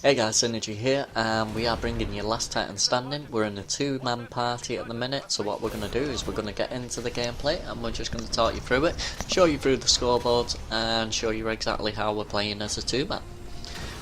Hey guys, Synergy here, and we are bringing you Last Titan Standing. We're in a two-man party at the minute, so what we're going to do is we're going to get into the gameplay and we're just going to talk you through it, show you through the scoreboards, and show you exactly how we're playing as a two-man.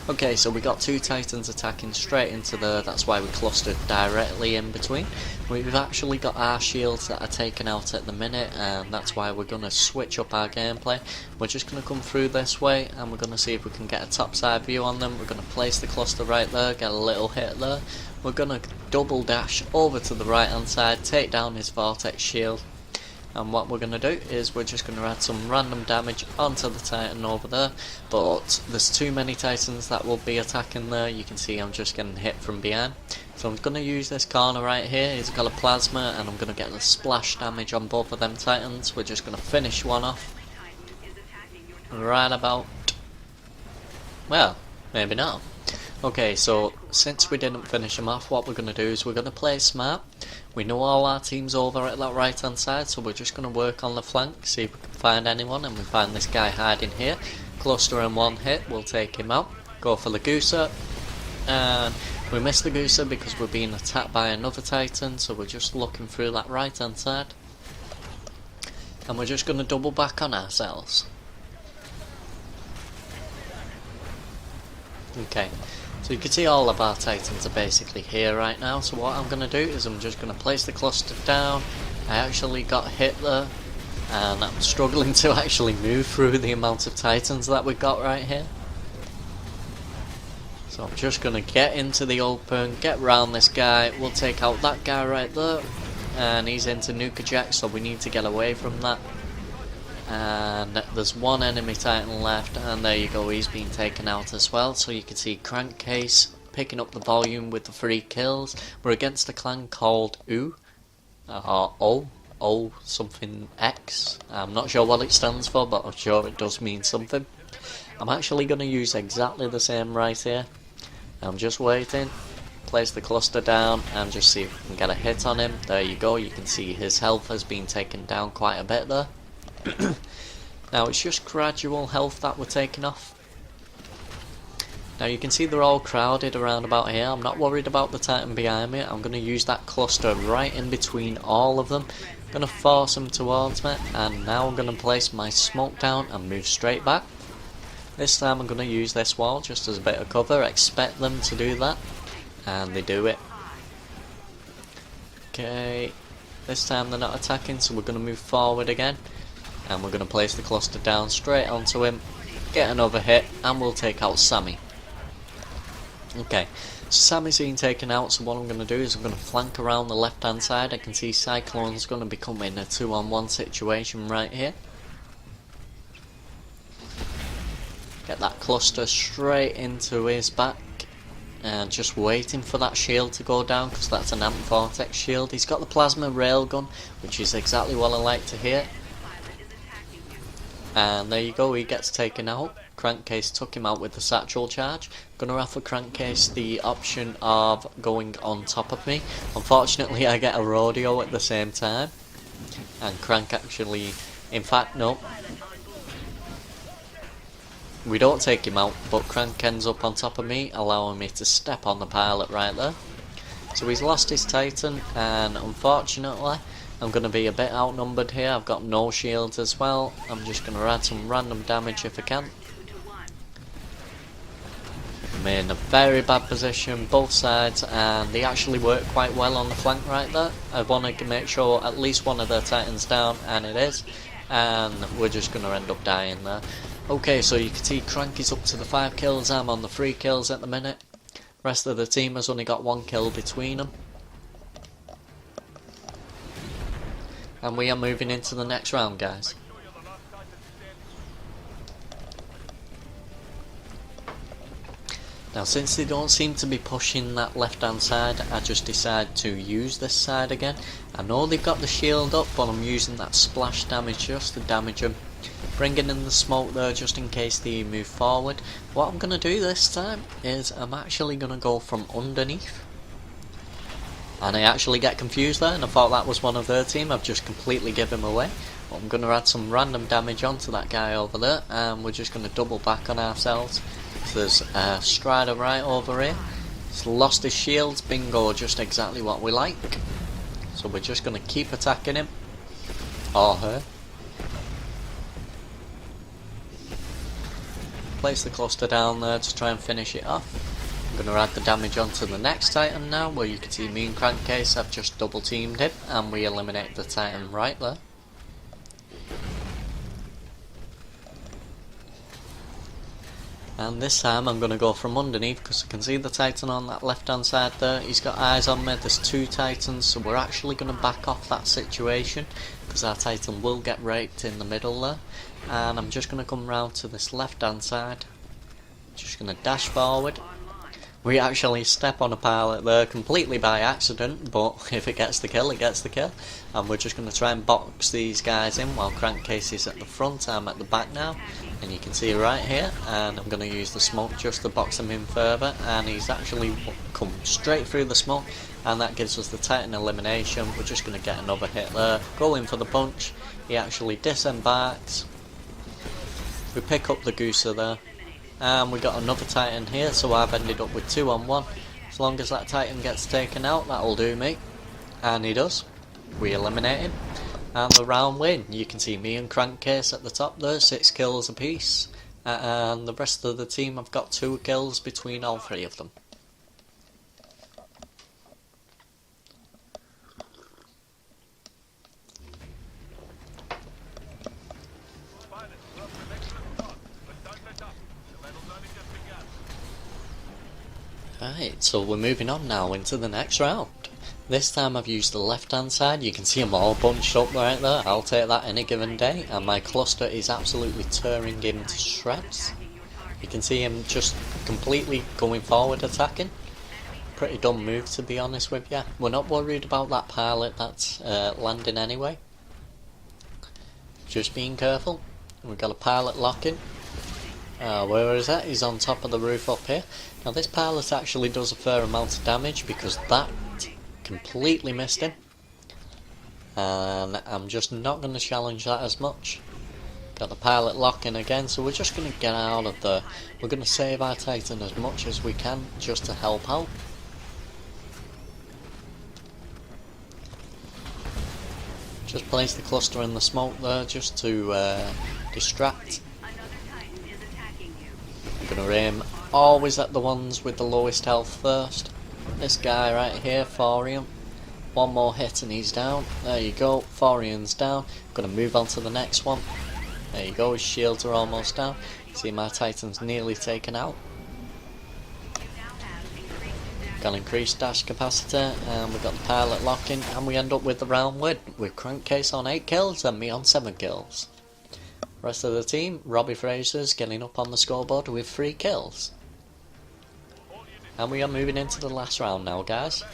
Okay, so we got two Titans attacking straight into that's why we clustered directly in between. We've actually got our shields that are taken out at the minute, and that's why we're going to switch up our gameplay. We're just going to come through this way, and we're going to see if we can get a top side view on them. We're going to place the cluster right there, get a little hit there. We're going to double dash over to the right hand side, take down his vortex shield. And what we're going to do is we're just going to add some random damage onto the Titan over there, but there's too many Titans that will be attacking there. You can see I'm just getting hit from behind, so I'm going to use this corner right here. He's got a plasma and I'm going to get the splash damage on both of them Titans. We're just going to finish one off right about, well, maybe not. Okay, so since we didn't finish him off, what we're going to do is we're going to play smart. We know all our team's over at that right hand side, so we're just going to work on the flank, see if we can find anyone, and we find this guy hiding here. Cluster and one hit, we'll take him out. Go for the Gooser, and we missed the Gooser because we're being attacked by another Titan, so we're just looking through that right hand side. And we're just going to double back on ourselves. Okay. So you can see all of our Titans are basically here right now, so what I'm going to do is I'm just going to place the cluster down. I actually got hit there, and I'm struggling to actually move through the amount of Titans that we got right here. So I'm just going to get into the open, get round this guy, we'll take out that guy right there, and he's into Nuka Jack, so we need to get away from that. And there's one enemy Titan left, and there you go, he's been taken out as well. So you can see Crankcase picking up the volume with the 3 kills. We're against a clan called O something X. I'm not sure what it stands for, but I'm sure it does mean something. I'm actually going to use exactly the same right here. I'm just waiting, place the cluster down and just see if we can get a hit on him. There you go, you can see his health has been taken down quite a bit there. Now it's just gradual health that we're taking off. Now you can see they're all crowded around about here. I'm not worried about the Titan behind me. I'm going to use that cluster right in between all of them. I'm going to force them towards me, and now I'm going to place my smoke down and move straight back. This time I'm going to use this wall just as a bit of cover. Expect them to do that, and they do it. Okay, this time they're not attacking, so we're going to move forward again. And we're going to place the cluster down straight onto him, get another hit, and we'll take out Sammy. Okay, so Sammy's been taken out, so what I'm going to do is I'm going to flank around the left hand side. I can see Cyclone's going to become in a 2-on-1 situation right here. Get that cluster straight into his back, and just waiting for that shield to go down, because that's an Amp Vortex shield. He's got the plasma railgun, which is exactly what I like to hear. And there you go, he gets taken out. Crankcase took him out with the satchel charge. Gonna offer Crankcase the option of going on top of me. Unfortunately I get a rodeo at the same time, and Crank actually, in fact no, we don't take him out, but Crank ends up on top of me, allowing me to step on the pilot right there. So he's lost his Titan, and unfortunately I'm going to be a bit outnumbered here. I've got no shields as well. I'm just going to add some random damage if I can. I'm in a very bad position, both sides, and they actually work quite well on the flank right there. I want to make sure at least one of their Titans down, and it is. And we're just going to end up dying there. Okay, so you can see Crank is up to the 5 kills. I'm on the 3 kills at the minute. Rest of the team has only got 1 kill between them. And we are moving into the next round, guys. Now since they don't seem to be pushing that left hand side, I just decide to use this side again. I know they've got the shield up, but I'm using that splash damage just to damage them. Bringing in the smoke there just in case they move forward. What I'm going to do this time is I'm actually going to go from underneath. And I actually get confused there, and I thought that was one of their team. I've just completely given him away. But I'm going to add some random damage onto that guy over there, and we're just going to double back on ourselves. There's a Strider right over here. He's lost his shields. Bingo, just exactly what we like. So we're just going to keep attacking him. Or her. Place the cluster down there to try and finish it off. I'm going to add the damage onto the next Titan now, where you can see me and Crankcase have just double teamed him, and we eliminate the Titan right there. And this time I'm going to go from underneath, because I can see the Titan on that left hand side there. He's got eyes on me. There's two Titans, so we're actually going to back off that situation, because our Titan will get raped in the middle there. And I'm just going to come round to this left hand side. Just going to dash forward. We actually step on a pilot there completely by accident, but if it gets the kill, it gets the kill. And we're just going to try and box these guys in while Crankcase is at the front. I'm at the back now, and you can see right here, and I'm going to use the smoke just to box him in further, and he's actually come straight through the smoke, and that gives us the Titan elimination. We're just going to get another hit there, go in for the punch. He actually disembarks. We pick up the Gooser there. And we got another Titan here, so I've ended up with 2-on-1. As long as that Titan gets taken out, that'll do me. And he does. We eliminate him. And the round win. You can see me and Crankcase at the top there, 6 kills apiece. And the rest of the team have got 2 kills between all 3 of them. Right, so we're moving on now into the next round. This time I've used the left hand side. You can see them all bunched up right there. I'll take that any given day, and my cluster is absolutely tearing him to shreds. You can see him just completely going forward attacking. Pretty dumb move, to be honest with you. We're not worried about that pilot that's landing anyway. Just being careful. We've got a pilot locking. Where is that? He's on top of the roof up here. Now this pilot actually does a fair amount of damage, because that completely missed him. And I'm just not going to challenge that as much. Got the pilot locking again, so we're just going to get out of there. We're going to save our Titan as much as we can, just to help out. Just place the cluster in the smoke there, just to distract. I'm going to aim always at the ones with the lowest health first. This guy right here, Thorium. One more hit and he's down. There you go, Thorium's down. I'm going to move on to the next one. There you go, his shields are almost down. See, my Titan's nearly taken out. Got increased dash capacity, and we've got the pilot locking, and we end up with the round win with Crankcase on 8 kills and me on 7 kills. Rest of the team, Robbie Fraser's getting up on the scoreboard with 3 kills. And we are moving into the last round now, guys.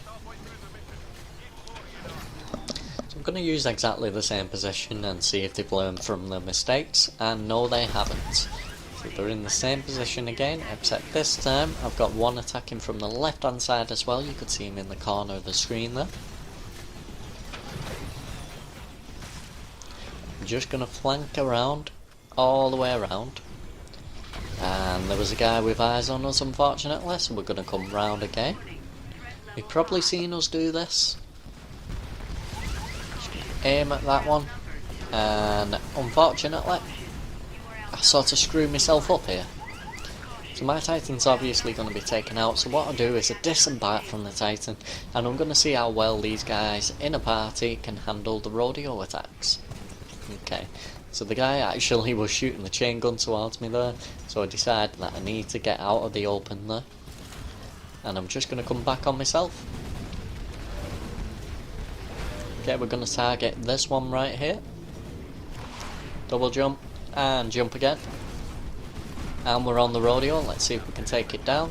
So I'm going to use exactly the same position and see if they've learned from their mistakes, and no, they haven't. So they're in the same position again, except this time I've got one attacking from the left hand side as well. You could see him in the corner of the screen there. I'm just going to flank around, all the way around. And there was a guy with eyes on us, unfortunately, so we're going to come round again. You've probably seen us do this. Just gonna aim at that one, and unfortunately I sort of screwed myself up here. So my Titan's obviously going to be taken out, so what I'll do is a disembark from the Titan, and I'm going to see how well these guys in a party can handle the rodeo attacks. Okay, so the guy actually was shooting the chain gun towards me there, so I decided that I need to get out of the open there. And I'm just going to come back on myself. Okay, we're going to target this one right here. Double jump, and jump again. And we're on the rodeo, let's see if we can take it down.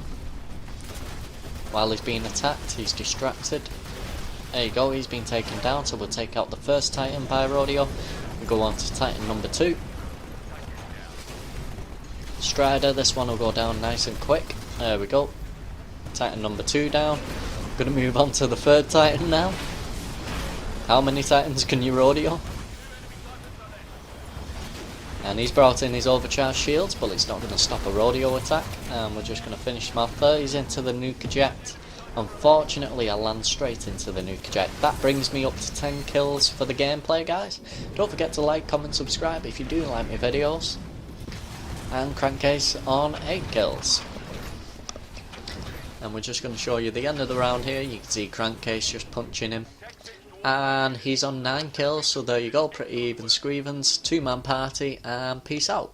While he's being attacked, he's distracted. There you go, he's been taken down, so we'll take out the first Titan by rodeo. We go on to Titan number 2. Strider, this one will go down nice and quick. There we go. Titan number 2 down. Gonna move on to the third Titan now. How many Titans can you rodeo? And he's brought in his overcharged shields, but it's not going to stop a rodeo attack. And we're just going to finish him off there. He's into the nuke eject. Unfortunately, I land straight into the nuke eject. That brings me up to 10 kills for the gameplay, guys. Don't forget to like, comment, subscribe if you do like my videos. And Crankcase on 8 kills. And we're just going to show you the end of the round here. You can see Crankcase just punching him. And he's on 9 kills, so there you go, pretty even Screevens, 2-man party, and peace out.